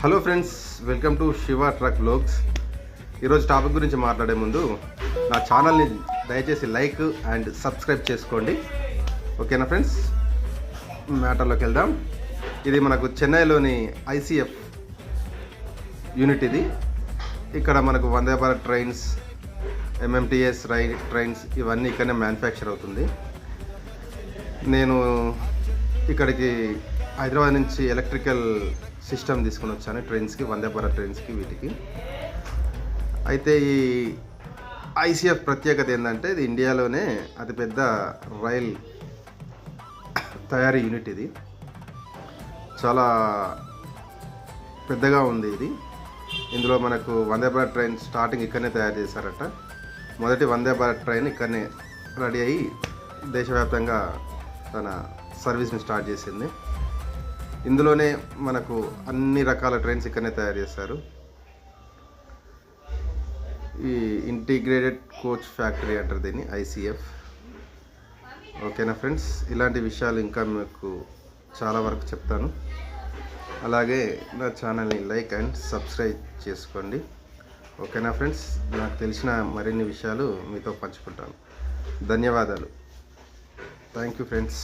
Hello friends, welcome to Shiva truck vlogs. ఈరోజు topic గురించి మాట్లాడే ముందు నా ఛానల్ని దయచేసి లైక్ అండ్ సబ్స్క్రైబ్ చేసుకోండి. ఓకేనా ఫ్రెండ్స్, మ్యాటర్లోకి వెళ్దాం. ఇది మనకు చెన్నైలోని ఐసీఎఫ్ యూనిట్. ఇది ఇక్కడ మనకు Vande Bharat trains, MMTS trains ఇవన్నీ ఇక్కడనే మ్యానుఫ్యాక్చర్ అవుతుంది. నేను ఇక్కడికి హైదరాబాద్ నుంచి ఎలక్ట్రికల్ సిస్టమ్ తీసుకుని వచ్చాను ట్రైన్స్కి, వందే భారత్ ట్రైన్స్కి వీటికి. అయితే ఈ ఐసీఎఫ్ ప్రత్యేకత ఏంటంటే ఇది ఇండియాలోనే అతిపెద్ద రైల్ తయారీ యూనిట్. ఇది చాలా పెద్దగా ఉంది. ఇది ఇందులో మనకు వందే భారత్ ట్రైన్ స్టార్టింగ్ ఇక్కడనే తయారు చేశారట. మొదటి వందే భారత్ ట్రైన్ ఇక్కడనే రెడీ అయ్యి దేశవ్యాప్తంగా తన సర్వీస్ని స్టార్ట్ చేసింది. ఇందులోనే మనకు అన్ని రకాల ట్రైన్స్ ఇక్కడనే తయారు చేస్తారు. ఈ ఇంటిగ్రేటెడ్ కోచ్ ఫ్యాక్టరీ అంటారు దీన్ని, ఐసీఎఫ్. ఓకేనా ఫ్రెండ్స్, ఇలాంటి విషయాలు ఇంకా మీకు చాలా వరకు చెప్తాను. అలాగే నా ఛానల్ని లైక్ అండ్ సబ్స్క్రైబ్ చేసుకోండి. ఓకేనా ఫ్రెండ్స్, నాకు తెలిసిన మరిన్ని విషయాలు మీతో పంచుకుంటాను. ధన్యవాదాలు. Thank you friends.